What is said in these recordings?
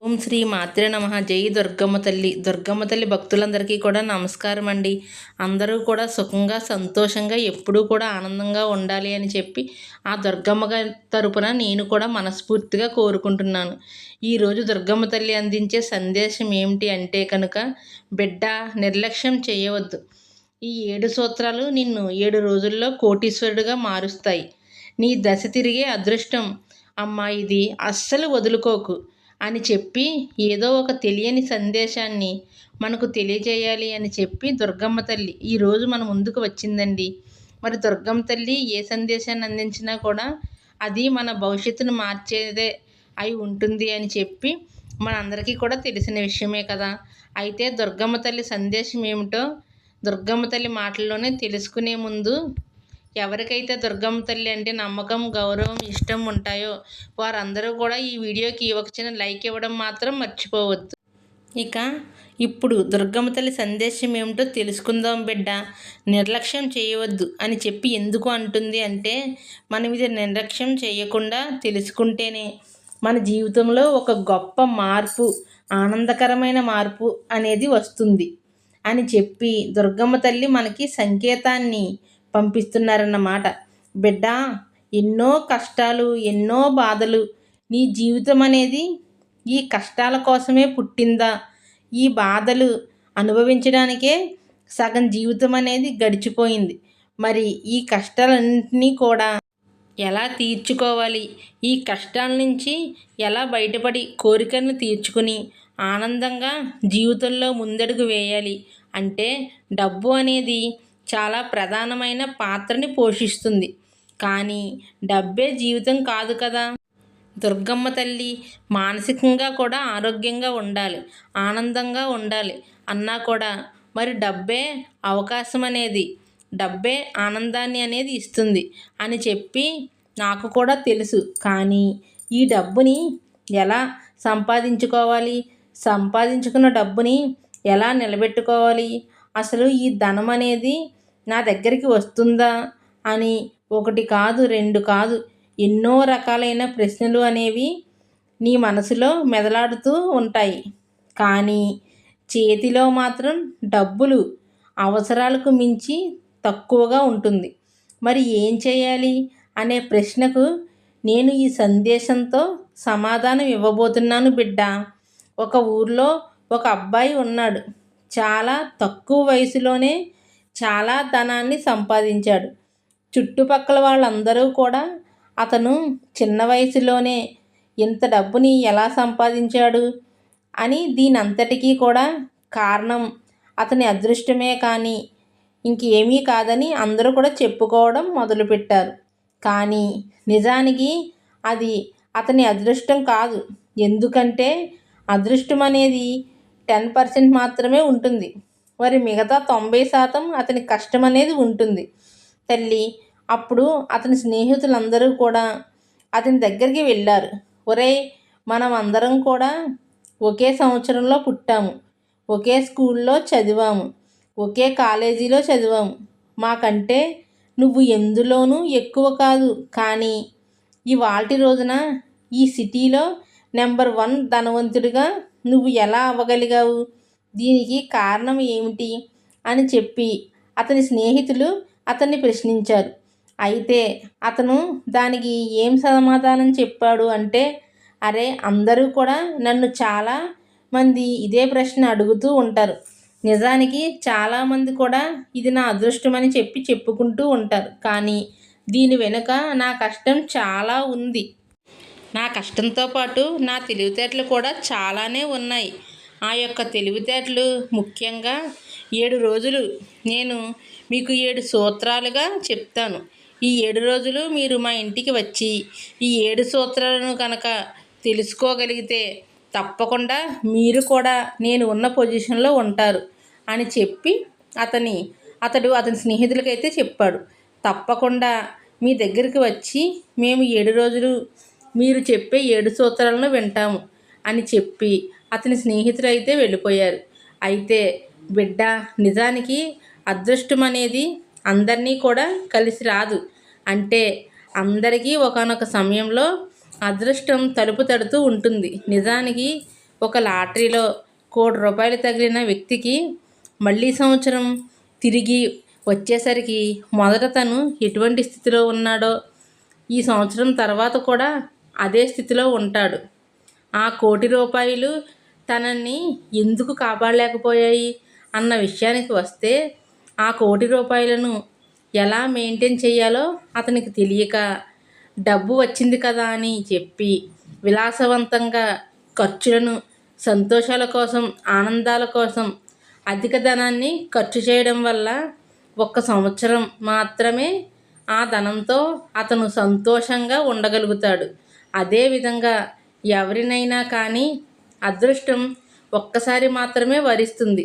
ఓం శ్రీ మాత్రే నమః. జై దుర్గమ్మ తల్లి భక్తులందరికీ కూడా నమస్కారం అండి. అందరూ కూడా సుఖంగా సంతోషంగా ఎప్పుడూ కూడా ఆనందంగా ఉండాలి అని చెప్పి ఆ దుర్గమ్మ గారి తరపున నేను కూడా మనస్ఫూర్తిగా కోరుకుంటున్నాను. ఈరోజు దుర్గమ్మ తల్లి అందించే సందేశం ఏమిటి అంటే కనుక, బిడ్డ నిర్లక్ష్యం చేయవద్దు. ఈ 7 సూత్రాలు నిన్ను 7 రోజుల్లో కోటీశ్వరుడిగా మారుస్తాయి. నీ దశ తిరిగే అదృష్టం అమ్మా, ఇది అస్సలు వదులుకోకు అని చెప్పి ఏదో ఒక తెలియని సందేశాన్ని మనకు తెలియజేయాలి అని చెప్పి దుర్గమ్మ తల్లి ఈరోజు మన ముందుకు వచ్చిందండి. మరి దుర్గమ్మ తల్లి ఏ సందేశాన్ని అందించినా కూడా అది మన భవిష్యత్తును మార్చేదే అయి ఉంటుంది అని చెప్పి మనందరికీ కూడా తెలిసిన విషయమే కదా. అయితే దుర్గమ్మ తల్లి సందేశం ఏమిటో దుర్గమ్మ తల్లి మాటల్లోనే తెలుసుకునే ముందు, ఎవరికైతే దుర్గమ్మ తల్లి అంటే నమ్మకం, గౌరవం, ఇష్టం ఉంటాయో వారందరూ కూడా ఈ వీడియోకి ఒక చిన్న లైక్ ఇవ్వడం మాత్రం మర్చిపోవద్దు. ఇక ఇప్పుడు దుర్గమ్మ తల్లి సందేశం ఏమిటో తెలుసుకుందాం. బిడ్డ నిర్లక్ష్యం చేయవద్దు అని చెప్పి ఎందుకు అంటుంది అంటే, మనం ఇది నిర్లక్ష్యం చేయకుండా తెలుసుకుంటేనే మన జీవితంలో ఒక గొప్ప మార్పు, ఆనందకరమైన మార్పు అనేది వస్తుంది అని చెప్పి దుర్గమ్మ తల్లి మనకి సంకేతాన్ని పంపిస్తున్నారన్నమాట. బిడ్డ, ఎన్నో కష్టాలు, ఎన్నో బాధలు, నీ జీవితం అనేది ఈ కష్టాల కోసమే పుట్టిందా? ఈ బాధలు అనుభవించడానికే సగం జీవితం అనేది గడిచిపోయింది. మరి ఈ కష్టాలన్నింటినీ కూడా ఎలా తీర్చుకోవాలి, ఈ కష్టాల నుంచి ఎలా బయటపడి కోరికలను తీర్చుకుని ఆనందంగా జీవితంలో ముందడుగు వేయాలి అంటే, డబ్బు అనేది చాలా ప్రధానమైన పాత్రని పోషిస్తుంది. కానీ డబ్బే జీవితం కాదు కదా. దుర్గమ్మ తల్లి మానసికంగా కూడా ఆరోగ్యంగా ఉండాలి, ఆనందంగా ఉండాలి అన్నా కూడా మరి డబ్బే అవకాశం అనేది, డబ్బే ఆనందాన్ని అనేది ఇస్తుంది అని చెప్పి నాకు కూడా తెలుసు. కానీ ఈ డబ్బుని ఎలా సంపాదించుకోవాలి, సంపాదించుకున్న డబ్బుని ఎలా నిలబెట్టుకోవాలి, అసలు ఈ ధనం అనేది నా దగ్గరికి వస్తుందా అని ఒకటి కాదు, రెండు కాదు, ఎన్నో రకాలైన ప్రశ్నలు అనేవి నీ మనసులో మెదలాడుతూ ఉంటాయి. కానీ చేతిలో మాత్రం డబ్బులు అవసరాలకు మించి తక్కువగా ఉంటుంది. మరి ఏం చేయాలి అనే ప్రశ్నకు నేను ఈ సందేశంతో సమాధానం ఇవ్వబోతున్నాను. బిడ్డ, ఒక ఊర్లో ఒక అబ్బాయి ఉన్నాడు. చాలా తక్కువ వయసులోనే చాలా ధనాన్ని సంపాదించాడు. చుట్టుపక్కల వాళ్ళందరూ కూడా అతను చిన్న వయసులోనే ఇంత డబ్బుని ఎలా సంపాదించాడు అని, దీనంతటికీ కూడా కారణం అతని అదృష్టమే కానీ ఇంకేమీ కాదని అందరూ కూడా చెప్పుకోవడం మొదలుపెట్టారు. కానీ నిజానికి అది అతని అదృష్టం కాదు. ఎందుకంటే అదృష్టం అనేది 10% మాత్రమే ఉంటుంది. మరి మిగతా 90% అతని కష్టం అనేది ఉంటుంది తల్లి. అప్పుడు అతని స్నేహితులందరూ కూడా అతని దగ్గరికి వెళ్ళారు. ఒరేయ్, మనం అందరం కూడా ఒకే సంవత్సరంలో పుట్టాము, ఒకే స్కూల్లో చదివాము, ఒకే కాలేజీలో చదివాము. మాకంటే నువ్వు ఎందులోనూ ఎక్కువ కాదు. కానీ ఇవాల్టి రోజున ఈ సిటీలో నెంబర్ 1 ధనవంతుడిగా నువ్వు ఎలా అవ్వగలిగావు? దీనికి కారణం ఏమిటి అని చెప్పి అతని స్నేహితులు అతన్ని ప్రశ్నించారు. అయితే అతను దానికి ఏం సమాధానం చెప్పాడు అంటే, అరే, అందరూ కూడా నన్ను చాలా మంది ఇదే ప్రశ్న అడుగుతూ ఉంటారు. నిజానికి చాలామంది కూడా ఇది నా అదృష్టం అని చెప్పి చెప్పుకుంటూ ఉంటారు. కానీ దీని వెనుక నా కష్టం చాలా ఉంది. నా కష్టంతో పాటు నా తెలివితేటలు కూడా చాలానే ఉన్నాయి. ఆ యొక్క తెలివితేటలు ముఖ్యంగా 7 రోజులు నేను మీకు 7 సూత్రాలుగా చెప్తాను. ఈ 7 రోజులు మీరు మా ఇంటికి వచ్చి ఈ 7 సూత్రాలను కనుక తెలుసుకోగలిగితే తప్పకుండా మీరు కూడా నేను ఉన్న పొజిషన్లో ఉంటారు అని చెప్పి అతడు అతని స్నేహితులకైతే చెప్పాడు. తప్పకుండా మీ దగ్గరికి వచ్చి మేము 7 రోజులు మీరు చెప్పే 7 సూత్రాలను వింటాము అని చెప్పి అతని స్నేహితులు అయితే వెళ్ళిపోయారు. అయితే బిడ్డ, నిజానికి అదృష్టం అనేది అందరినీ కూడా కలిసి రాదు. అంటే అందరికీ ఒకానొక సమయంలో అదృష్టం తలుపు తడుతూ ఉంటుంది. నిజానికి ఒక లాటరీలో ₹1,00,00,000 తగిలిన వ్యక్తికి మళ్ళీ సంవత్సరం తిరిగి వచ్చేసరికి మొదట తను ఎటువంటి స్థితిలో ఉన్నాడో ఈ సంవత్సరం తర్వాత కూడా అదే స్థితిలో ఉంటాడు. ఆ ₹1,00,00,000 తనని ఎందుకు కాపాడలేకపోయాయి అన్న విషయానికి వస్తే, ఆ ₹1,00,00,000ను ఎలా మెయింటైన్ చేయాలో అతనికి తెలియక, డబ్బు వచ్చింది కదా అని చెప్పి విలాసవంతంగా ఖర్చులను, సంతోషాల కోసం, ఆనందాల కోసం అధిక ధనాన్ని ఖర్చు చేయడం వల్ల ఒక్క సంవత్సరం మాత్రమే ఆ ధనంతో అతను సంతోషంగా ఉండగలుగుతాడు. అదేవిధంగా ఎవరినైనా కానీ అదృష్టం ఒక్కసారి మాత్రమే వరిస్తుంది.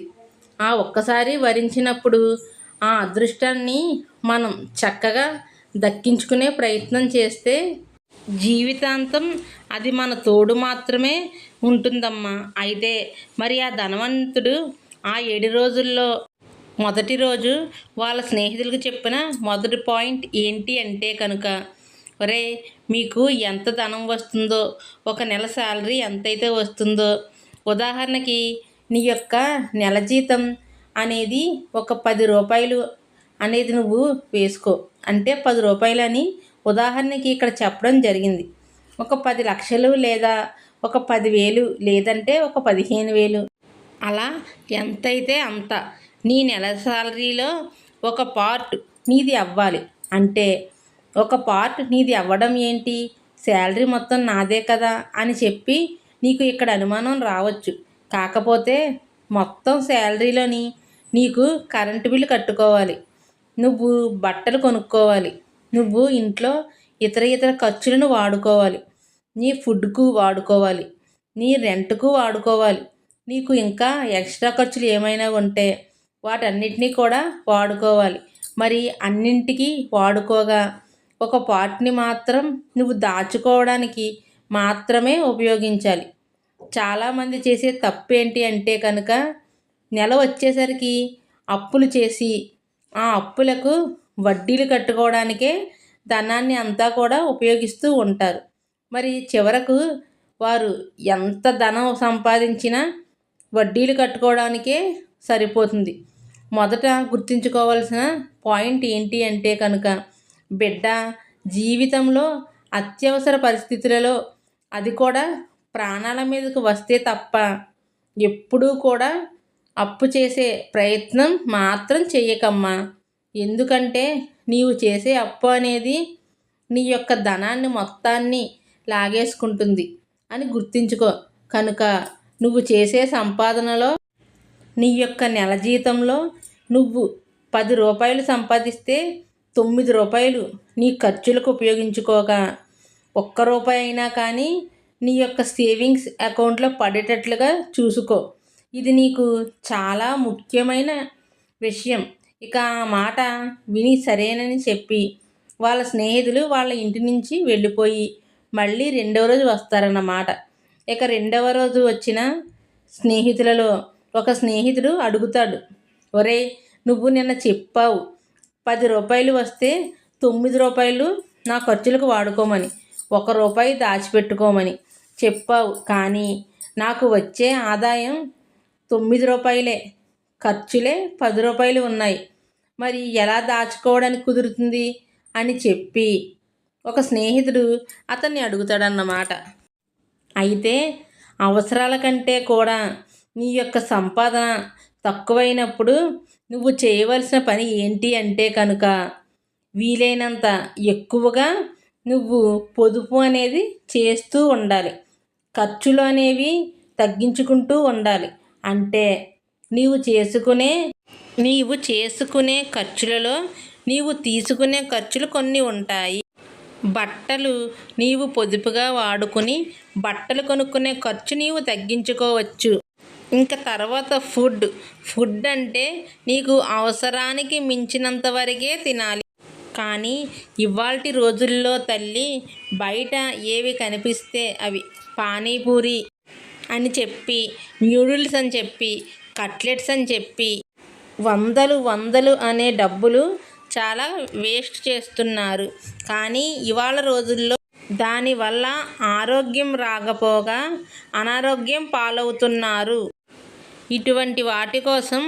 ఆ ఒక్కసారి వరించినప్పుడు ఆ అదృష్టాన్ని మనం చక్కగా దక్కించుకునే ప్రయత్నం చేస్తే జీవితాంతం అది మన తోడు మాత్రమే ఉంటుందమ్మా. అయితే మరి ఆ ధనవంతుడు ఆ 7 రోజుల్లో మొదటి రోజు వాళ్ళ స్నేహితులకు చెప్పిన మొదటి పాయింట్ ఏంటి అంటే కనుక, ఒరేయ్, మీకు ఎంత ధనం వస్తుందో, ఒక నెల శాలరీ ఎంతైతే వస్తుందో, ఉదాహరణకి నీ యొక్క నెల జీతం అనేది ఒక ₹10 అనేది నువ్వు వేసుకో. అంటే ₹10 అని ఉదాహరణకి ఇక్కడ చెప్పడం జరిగింది. ఒక 10 లక్షలు లేదా ఒక 10,000 లేదంటే ఒక 15,000 అలా ఎంతైతే అంత నీ నెల శాలరీలో ఒక పార్ట్ నీది అవ్వాలి. అంటే ఒక పార్ట్ నీది అవ్వడం ఏంటి, శాలరీ మొత్తం నాదే కదా అని చెప్పి నీకు ఇక్కడ అనుమానం రావచ్చు. కాకపోతే మొత్తం శాలరీలోని నీకు కరెంటు బిల్లు కట్టుకోవాలి, నువ్వు బట్టలు కొనుక్కోవాలి, నువ్వు ఇంట్లో ఇతర ఖర్చులను వాడుకోవాలి, నీ ఫుడ్కు వాడుకోవాలి, నీ రెంట్కు వాడుకోవాలి, నీకు ఇంకా ఎక్స్ట్రా ఖర్చులు ఏమైనా ఉంటే వాటన్నిటినీ కూడా వాడుకోవాలి. మరి అన్నింటికి వాడుకోగా ఒక పార్ట్ని మాత్రం నువ్వు దాచుకోవడానికి మాత్రమే ఉపయోగించాలి. చాలామంది చేసే తప్పు ఏంటి అంటే కనుక, నెల వచ్చేసరికి అప్పులు చేసి ఆ అప్పులకు వడ్డీలు కట్టుకోవడానికే ధనాన్ని అంతా కూడా ఉపయోగిస్తూ ఉంటారు. మరి చివరకు వారు ఎంత ధనం సంపాదించినా వడ్డీలు కట్టుకోవడానికే సరిపోతుంది. మొదట గుర్తుంచుకోవాల్సిన పాయింట్ ఏంటి అంటే కనుక, బిడ్డ జీవితంలో అత్యవసర పరిస్థితులలో, అది కూడా ప్రాణాల మీదకు వస్తే తప్ప ఎప్పుడూ కూడా అప్పు చేసే ప్రయత్నం మాత్రం చెయ్యకమ్మా. ఎందుకంటే నీవు చేసే అప్పు అనేది నీ యొక్క ధనాన్ని మొత్తాన్ని లాగేసుకుంటుంది అని గుర్తుంచుకో. కనుక నువ్వు చేసే సంపాదనలో నీ యొక్క నెల జీతంలో నువ్వు ₹10 సంపాదిస్తే ₹9 నీ ఖర్చులకు ఉపయోగించుకోగా, ₹1 అయినా కానీ నీ యొక్క సేవింగ్స్ అకౌంట్లో పడేటట్లుగా చూసుకో. ఇది నీకు చాలా ముఖ్యమైన విషయం. ఇక ఆ మాట విని సరేనని చెప్పి వాళ్ళ స్నేహితులు వాళ్ళ ఇంటి నుంచి వెళ్ళిపోయి మళ్ళీ రెండవ రోజు వస్తారన్నమాట. ఇక రెండవ రోజు వచ్చిన స్నేహితులలో ఒక స్నేహితుడు అడుగుతాడు, ఒరేయ్, నువ్వు నిన్న చెప్పావు ₹10 వస్తే ₹9 నా ఖర్చులకు వాడుకోమని, ₹1 దాచిపెట్టుకోమని చెప్పావు. కానీ నాకు వచ్చే ఆదాయం ₹9, ఖర్చులే ₹10 ఉన్నాయి. మరి ఎలా దాచుకోవడానికి కుదురుతుంది అని చెప్పి ఒక స్నేహితుడు అతన్ని అడుగుతాడన్నమాట. అయితే అవసరాల కంటే కూడా నీ యొక్క సంపాదన తక్కువైనప్పుడు నువ్వు చేయవలసిన పని ఏంటి అంటే కనుక, వీలైనంత ఎక్కువగా నువ్వు పొదుపు అనేది చేస్తూ ఉండాలి. ఖర్చులు అనేవి తగ్గించుకుంటూ ఉండాలి. అంటే నీవు చేసుకునే ఖర్చులలో నీవు తీసుకునే ఖర్చులు కొన్ని ఉంటాయి. బట్టలు నీవు పొదుపుగా వాడుకుని బట్టలు కొనుక్కునే ఖర్చు నీవు తగ్గించుకోవచ్చు. ఇంకా తర్వాత ఫుడ్ అంటే నీకు అవసరానికి మించినంత వరకే తినాలి. కానీ ఇవాల్టి రోజుల్లో తల్లి, బయట ఏవి కనిపిస్తే అవి పానీపూరి అని చెప్పి, న్యూడిల్స్ అని చెప్పి, కట్లెట్స్ అని చెప్పి వందలు అనే డబ్బులు చాలా వేస్ట్ చేస్తున్నారు. కానీ ఇవాళ రోజుల్లో దానివల్ల ఆరోగ్యం రాకపోగా అనారోగ్యం పాలవుతున్నారు. ఇటువంటి వాటి కోసం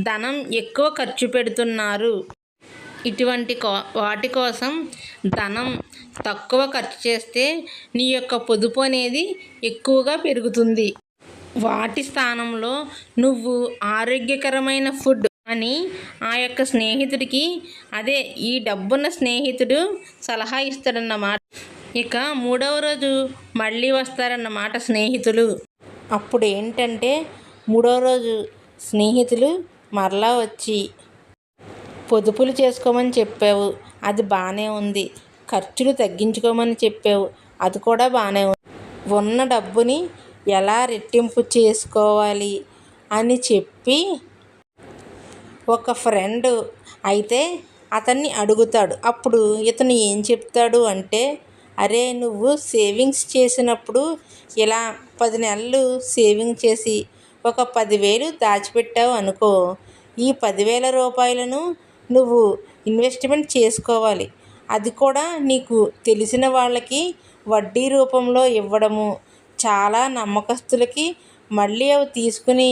ధనం ఎక్కువ ఖర్చు పెడుతున్నారు. ఇటువంటి వాటి కోసం ధనం తక్కువ ఖర్చు చేస్తే నీ యొక్క పొదుపు అనేది ఎక్కువగా పెరుగుతుంది. వాటి స్థానంలో నువ్వు ఆరోగ్యకరమైన ఫుడ్ అని ఆ యొక్క స్నేహితుడికి, అదే ఈ డబ్బున్న స్నేహితుడు సలహా ఇస్తాడన్నమాట. ఇక 3వ రోజు మళ్ళీ వస్తారన్నమాట స్నేహితులు. అప్పుడు ఏంటంటే 3వ రోజు స్నేహితులు మరలా వచ్చి, పొదుపులు చేసుకోమని చెప్పావు, అది బాగానే ఉంది. ఖర్చులు తగ్గించుకోమని చెప్పావు, అది కూడా బాగానే ఉంది. ఉన్న డబ్బుని ఎలా రెట్టింపు చేసుకోవాలి అని చెప్పి ఒక ఫ్రెండ్ అయితే అతన్ని అడుగుతాడు. అప్పుడు ఇతను ఏం చెప్తాడు అంటే, అరే నువ్వు సేవింగ్స్ చేసినప్పుడు ఇలా 10 నెలలు సేవింగ్ చేసి ఒక 10,000 దాచిపెట్టావు అనుకో, ఈ 10,000 రూపాయలను నువ్వు ఇన్వెస్ట్మెంట్ చేసుకోవాలి. అది కూడా నీకు తెలిసిన వాళ్ళకి వడ్డీ రూపంలో ఇవ్వడము, చాలా నమ్మకస్తులకి మళ్ళీ అవి తీసుకుని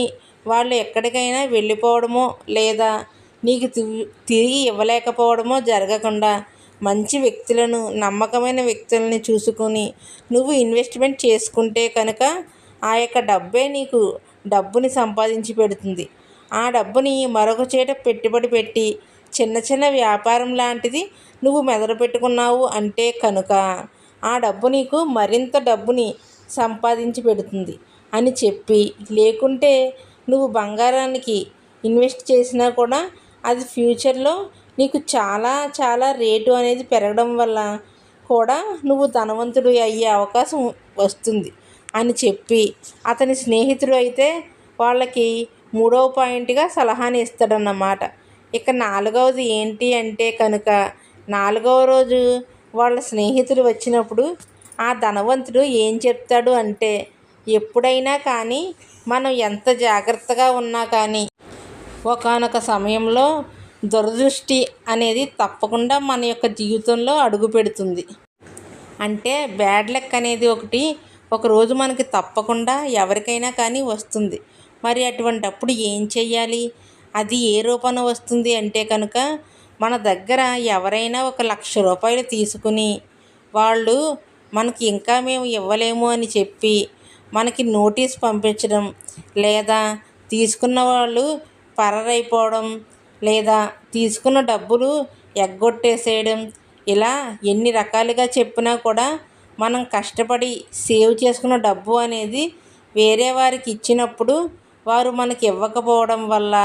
వాళ్ళు ఎక్కడికైనా వెళ్ళిపోవడమో లేదా నీకు తిరిగి ఇవ్వలేకపోవడమో జరగకుండా మంచి వ్యక్తులను, నమ్మకమైన వ్యక్తులని చూసుకుని నువ్వు ఇన్వెస్ట్మెంట్ చేసుకుంటే కనుక ఆ యొక్క డబ్బే నీకు డబ్బుని సంపాదించి పెడుతుంది. ఆ డబ్బుని మరొక చోట పెట్టుబడి పెట్టి చిన్న చిన్న వ్యాపారం లాంటిది నువ్వు మెదడు పెట్టుకున్నావు అంటే కనుక ఆ డబ్బు నీకు మరింత డబ్బుని సంపాదించి పెడుతుంది అని చెప్పి, లేకుంటే నువ్వు బంగారానికి ఇన్వెస్ట్ చేసినా కూడా అది ఫ్యూచర్లో నీకు చాలా చాలా రేటు అనేది పెరగడం వల్ల కూడా నువ్వు ధనవంతుడు అయ్యే అవకాశం వస్తుంది అని చెప్పి, అతని స్నేహితుడు అయితే వాళ్ళకి 3వ పాయింట్గా సలహాని ఇస్తాడన్నమాట. ఇక 4వది ఏంటి అంటే కనుక 4వ రోజు వాళ్ళ స్నేహితులు వచ్చినప్పుడు ఆ ధనవంతుడు ఏం చెప్తాడు అంటే, ఎప్పుడైనా కానీ మనం ఎంత జాగ్రత్తగా ఉన్నా కానీ ఒకానొక సమయంలో దురదృష్టి అనేది తప్పకుండా మన యొక్క జీవితంలో అడుగు పెడుతుంది. అంటే బ్యాడ్ లక్ అనేది ఒకరోజు మనకి తప్పకుండా ఎవరికైనా కానీ వస్తుంది. మరి అటువంటప్పుడు ఏం చెయ్యాలి? అది ఏ రూపాన వస్తుంది అంటే కనుక మన దగ్గర ఎవరైనా 1,00,000 రూపాయలు తీసుకుని వాళ్ళు మనకి ఇంకా మేము ఇవ్వలేము అని చెప్పి మనకి నోటీస్ పంపించడం, లేదా తీసుకున్న వాళ్ళు పరారైపోవడం, లేదా తీసుకున్న డబ్బులు ఎగ్గొట్టేసేయడం, ఇలా ఎన్ని రకాలుగా చెప్పినా కూడా మనం కష్టపడి సేవ్ చేసుకున్న డబ్బు అనేది వేరే వారికి ఇచ్చినప్పుడు వారు మనకి ఇవ్వకపోవడం వల్ల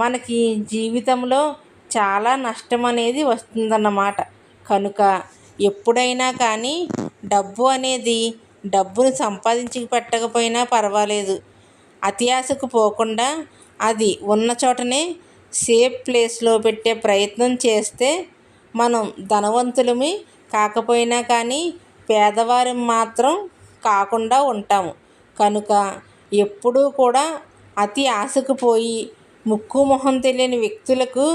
మనకి జీవితంలో చాలా నష్టం అనేది వస్తుందన్నమాట. కనుక ఎప్పుడైనా కానీ డబ్బు అనేది డబ్బును సంపాదించి పెట్టకపోయినా పర్వాలేదు, అతి ఆశకు పోకుండా అది ఉన్న చోటనే సేఫ్ ప్లేస్లో పెట్టే ప్రయత్నం చేస్తే మనం ధనవంతులమి కాకపోయినా కానీ పేదవారం మాత్రం కాకుండా ఉంటాము. కనుక ఎప్పుడూ కూడా అతి ఆశకు పోయి ముక్కు మొహం తెలియని వ్యక్తులకు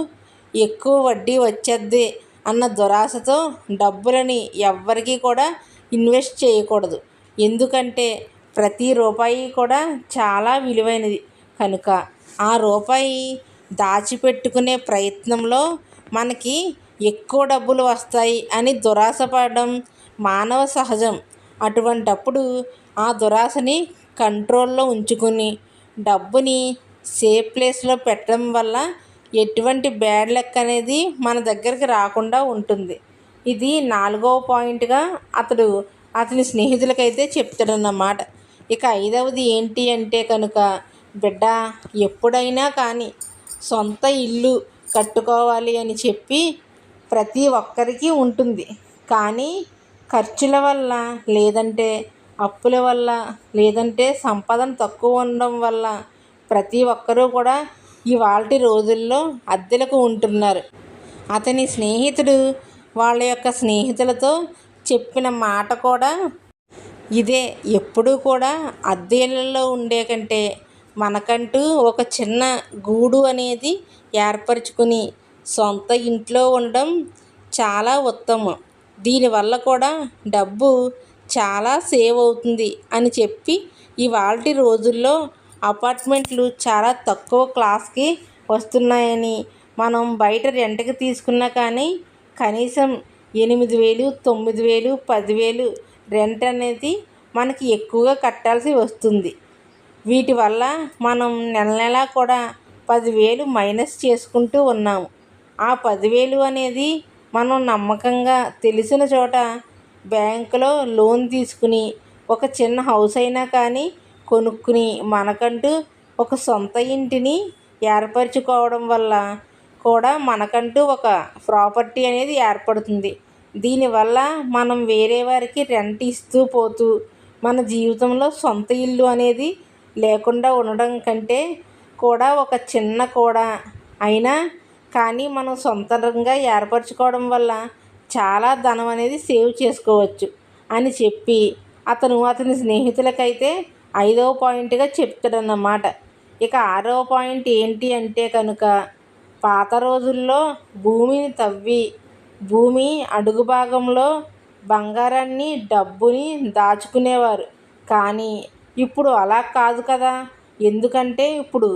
ఎక్కువ వడ్డీ వచ్చేద్ది అన్న దురాశతో డబ్బులని ఎవ్వరికీ కూడా ఇన్వెస్ట్ చేయకూడదు. ఎందుకంటే ప్రతి రూపాయి కూడా చాలా విలువైనది. కనుక ఆ రూపాయి దాచిపెట్టుకునే ప్రయత్నంలో మనకి ఎక్కువ డబ్బులు వస్తాయి అని దురాశ పడడం మానవ సహజం. అటువంటప్పుడు ఆ దురాశని కంట్రోల్లో ఉంచుకుని డబ్బుని సేఫ్ ప్లేస్లో పెట్టడం వల్ల ఎటువంటి బ్యాడ్ లక్ అనేది మన దగ్గరికి రాకుండా ఉంటుంది. ఇది 4వ పాయింట్గా అతని స్నేహితులకైతే చెప్తాడన్నమాట. ఇక 5వది ఏంటి అంటే కనుక, బిడ్డ ఎప్పుడైనా కానీ సొంత ఇల్లు కట్టుకోవాలి అని చెప్పి ప్రతి ఒక్కరికి ఉంటుంది. కానీ ఖర్చుల వల్ల, లేదంటే అప్పుల వల్ల, లేదంటే సంపాదన తక్కువ ఉండడం వల్ల ప్రతి ఒక్కరూ కూడా ఇవాల్టి రోజుల్లో అద్దెలకు ఉంటున్నారు. అతని స్నేహితుడు వాళ్ళ యొక్క స్నేహితులతో చెప్పిన మాట కూడా ఇదే. ఎప్పుడూ కూడా అద్దె ఇళ్ళల్లో ఉండే కంటే మనకంటూ ఒక చిన్న గూడు అనేది ఏర్పరచుకుని సొంత ఇంట్లో ఉండడం చాలా ఉత్తమం. దీనివల్ల కూడా డబ్బు చాలా సేవ్ అవుతుంది అని చెప్పి ఇవాల్టి రోజుల్లో అపార్ట్మెంట్లు చాలా తక్కువ క్లాస్కి వస్తున్నాయని, మనం బయట రెంట్కి తీసుకున్నా కానీ కనీసం 8,000, 9,000, 10,000 రెంట్ అనేది మనకి ఎక్కువగా కట్టాల్సి వస్తుంది. వీటి వల్ల మనం నెల నెలా కూడా 10,000 మైనస్ చేసుకుంటూ ఉన్నాము. ఆ 10,000 అనేది మనం నమ్మకంగా తెలిసిన చోట బ్యాంకులో లోన్ తీసుకుని ఒక చిన్న హౌస్ అయినా కానీ కొనుక్కుని మనకంటూ ఒక సొంత ఇంటిని ఏర్పరచుకోవడం వల్ల కూడా మనకంటూ ఒక ప్రాపర్టీ అనేది ఏర్పడుతుంది. దీనివల్ల మనం వేరే వారికి రెంట్ ఇస్తూ పోతూ మన జీవితంలో సొంత ఇల్లు అనేది లేకుండా ఉండడం కంటే కూడా ఒక చిన్న కూడా అయినా కానీ మనం సొంతంగా ఏర్పరచుకోవడం వల్ల చాలా ధనం అనేది సేవ్ చేసుకోవచ్చు అని చెప్పి అతని స్నేహితులకైతే 5వ పాయింట్గా చెప్తాడన్నమాట. ఇక 6వ పాయింట్ ఏంటి అంటే కనుక, పాత రోజుల్లో భూమిని తవ్వి భూమి అడుగు భాగంలో బంగారాన్ని డబ్బుని దాచుకునేవారు. కానీ ఇప్పుడు అలా కాదు కదా. ఎందుకంటే ఇప్పుడు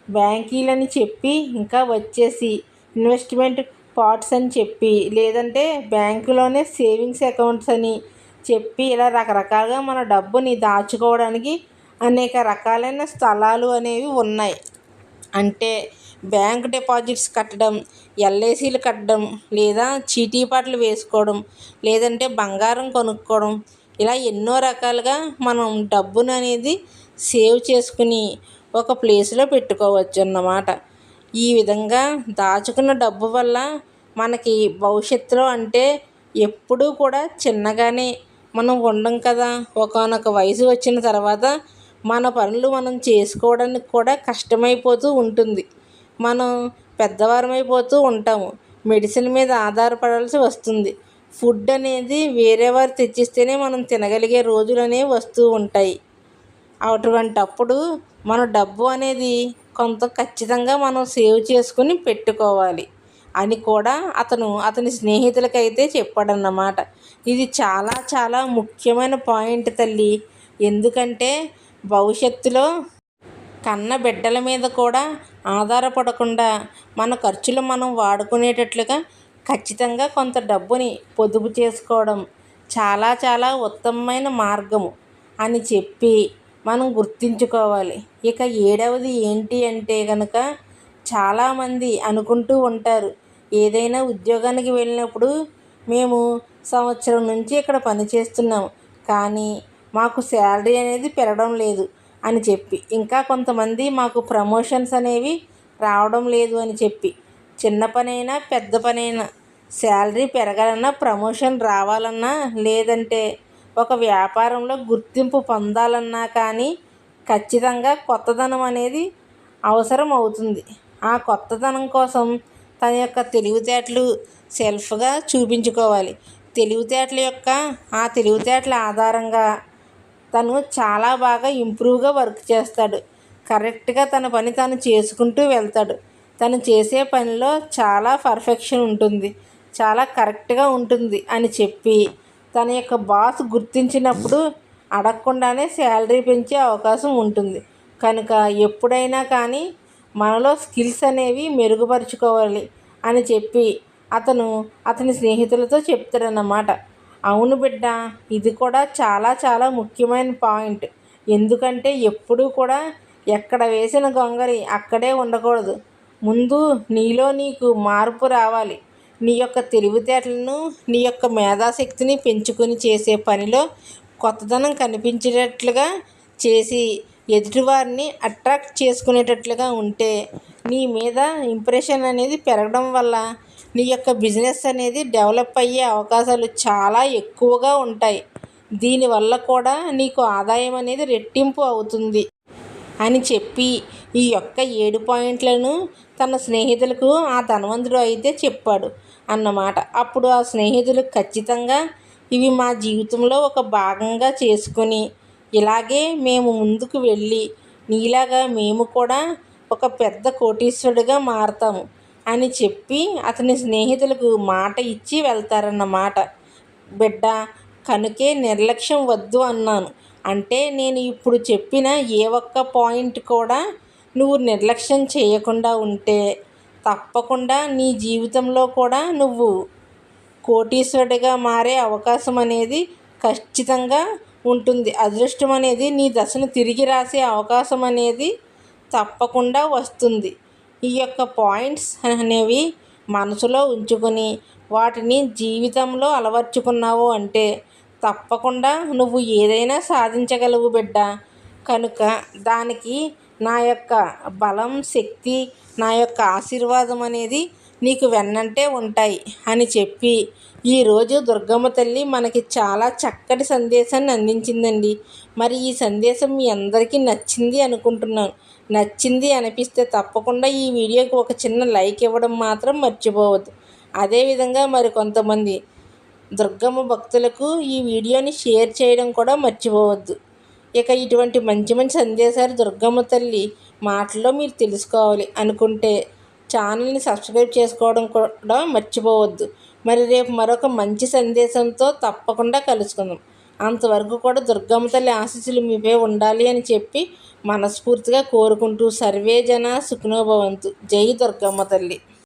బ్యాంకీలని చెప్పి ఇంకా వచ్చేసి ఇన్వెస్ట్మెంట్ పాట్స్ అని చెప్పి, లేదంటే బ్యాంకులోనే సేవింగ్స్ అకౌంట్స్ అని చెప్పి ఇలా రకరకాలుగా మన డబ్బుని దాచుకోవడానికి అనేక రకాలైన స్థలాలు అనేవి ఉన్నాయి. అంటే బ్యాంక్ డిపాజిట్స్ కట్టడం, ఎల్ఐసీలు కట్టడం, లేదా చీటీపాట్లు వేసుకోవడం, లేదంటే బంగారం కొనుక్కోవడం, ఇలా ఎన్నో రకాలుగా మనం డబ్బును అనేది సేవ్ చేసుకుని ఒక ప్లేస్లో పెట్టుకోవచ్చు అన్నమాట. ఈ విధంగా దాచుకున్న డబ్బు వల్ల మనకి భవిష్యత్తులో అంటే ఎప్పుడూ కూడా చిన్నగానే మనం ఉండం కదా. ఒకానొక వయసు వచ్చిన తర్వాత మన పనులు మనం చేసుకోవడానికి కూడా కష్టమైపోతూ ఉంటుంది. మనం పెద్దవారమైపోతూ ఉంటాము. మెడిసిన్ మీద ఆధారపడాల్సి వస్తుంది. ఫుడ్ అనేది వేరే వారు తెచ్చిస్తేనే మనం తినగలిగే రోజులు అనేవి వస్తూ ఉంటాయి. అటువంటప్పుడు మన డబ్బు అనేది కొంత ఖచ్చితంగా మనం సేవ్ చేసుకుని పెట్టుకోవాలి అని కూడా అతని స్నేహితులకైతే చెప్పాడన్నమాట. ఇది చాలా చాలా ముఖ్యమైన పాయింట్ తల్లి. ఎందుకంటే భవిష్యత్తులో కన్న బిడ్డల మీద కూడా ఆధారపడకుండా మన ఖర్చులు మనం వాడుకునేటట్లుగా ఖచ్చితంగా కొంత డబ్బుని పొదుపు చేసుకోవడం చాలా చాలా ఉత్తమమైన మార్గము అని చెప్పి మనం గుర్తుంచుకోవాలి. ఇక 7వది ఏంటి అంటే కనుక, చాలామంది అనుకుంటూ ఉంటారు, ఏదైనా ఉద్యోగానికి వెళ్ళినప్పుడు మేము సంవత్సరం నుంచి ఇక్కడ పనిచేస్తున్నాము కానీ మాకు శాలరీ అనేది పెరగడం లేదు అని చెప్పి, ఇంకా కొంతమంది మాకు ప్రమోషన్స్ అనేవి రావడం లేదు అని చెప్పి, చిన్న పనైనా పెద్ద పనైనా శాలరీ పెరగాలన్నా, ప్రమోషన్ రావాలన్నా, లేదంటే ఒక వ్యాపారంలో గుర్తింపు పొందాలన్నా కానీ ఖచ్చితంగా కొత్తదనం అనేది అవసరం అవుతుంది. ఆ కొత్తదనం కోసం తన యొక్క తెలివితేటలు సెల్ఫ్గా చూపించుకోవాలి. ఆ తెలివితేటల ఆధారంగా తను చాలా బాగా ఇంప్రూవ్గా వర్క్ చేస్తాడు. కరెక్ట్గా తన పని తను చేసుకుంటూ వెళ్తాడు. తను చేసే పనిలో చాలా పర్ఫెక్షన్ ఉంటుంది, చాలా కరెక్ట్గా ఉంటుంది అని చెప్పి తన యొక్క బాస్ గుర్తించినప్పుడు అడగకుండానే శాలరీ పెంచే అవకాశం ఉంటుంది. కనుక ఎప్పుడైనా కానీ మనలో స్కిల్స్ అనేవి మెరుగుపరుచుకోవాలి అని చెప్పి అతని స్నేహితులతో చెప్తాడన్నమాట. అవును బిడ్డ, ఇది కూడా చాలా చాలా ముఖ్యమైన పాయింట్. ఎందుకంటే ఎప్పుడూ కూడా ఎక్కడ వేసిన గొంగళి అక్కడే ఉండకూడదు. ముందు నీలో నీకు మార్పు రావాలి. నీ యొక్క తెలివితేటలను, నీ యొక్క మేధాశక్తిని పెంచుకొని చేసే పనిలో కొత్తదనం కనిపించేటట్లుగా చేసి ఎదుటివారిని అట్రాక్ట్ చేసుకునేటట్లుగా ఉంటే నీ మీద ఇంప్రెషన్ అనేది పెరగడం వల్ల నీ యొక్క బిజినెస్ అనేది డెవలప్ అయ్యే అవకాశాలు చాలా ఎక్కువగా ఉంటాయి. దీనివల్ల కూడా నీకు ఆదాయం అనేది రెట్టింపు అవుతుంది అని చెప్పి ఈ యొక్క 7 పాయింట్లను తన స్నేహితులకు ఆ ధనవంతుడు అయితే చెప్పాడు అన్నమాట. అప్పుడు ఆ స్నేహితులు ఖచ్చితంగా ఇవి మా జీవితంలో ఒక భాగంగా చేసుకొని ఇలాగే మేము ముందుకు వెళ్ళి నీలాగా మేము కూడా ఒక పెద్ద కోటీశ్వరుడిగా మారతాము అని చెప్పి అతని స్నేహితులకు మాట ఇచ్చి వెళ్తారన్నమాట. బిడ్డ. కనుకే నిర్లక్ష్యం వద్దు అన్నాను. అంటే నేను ఇప్పుడు చెప్పిన ఏ ఒక్క పాయింట్ కూడా నువ్వు నిర్లక్ష్యం చేయకుండా ఉంటే తప్పకుండా నీ జీవితంలో కూడా నువ్వు కోటీశ్వరుడిగా మారే అవకాశం అనేది ఖచ్చితంగా ఉంటుంది. అదృష్టం అనేది నీ దశను తిరిగి రాసే అవకాశం అనేది తప్పకుండా వస్తుంది. ఈ యొక్క పాయింట్స్ అనేవి మనసులో ఉంచుకొని వాటిని జీవితంలో అలవర్చుకున్నావు అంటే తప్పకుండా నువ్వు ఏదైనా సాధించగలవు బిడ్డ. కనుక దానికి నా యొక్క బలం, శక్తి, నా యొక్క ఆశీర్వాదం అనేది నీకు వెన్నంటే ఉంటాయి అని చెప్పి ఈరోజు దుర్గమ్మ తల్లి మనకి చాలా చక్కటి సందేశాన్ని అందించిందండి. మరి ఈ సందేశం మీ అందరికీ నచ్చింది అనుకుంటున్నాను. నచ్చింది అనిపిస్తే తప్పకుండా ఈ వీడియోకి ఒక చిన్న లైక్ ఇవ్వడం మాత్రం మర్చిపోవద్దు. అదేవిధంగా మరి కొంతమంది దుర్గమ్మ భక్తులకు ఈ వీడియోని షేర్ చేయడం కూడా మర్చిపోవద్దు. ఇక ఇటువంటి మంచి మంచి సందేశాలు దుర్గమ్మ తల్లి మాటల్లో మీరు తెలుసుకోవాలి అనుకుంటే ఛానల్ని సబ్స్క్రైబ్ చేసుకోవడం కూడా మర్చిపోవద్దు. మరి రేపు మరొక మంచి సందేశంతో తప్పకుండా కలుసుకుందాం. అంతవరకు కూడా దుర్గమ్మ తల్లి ఆశీస్సులు మీపై ఉండాలి అని చెప్పి మనస్ఫూర్తిగా కోరుకుంటూ సర్వే జన సుఖినో భవంతు. జై దుర్గమ్మ తల్లి.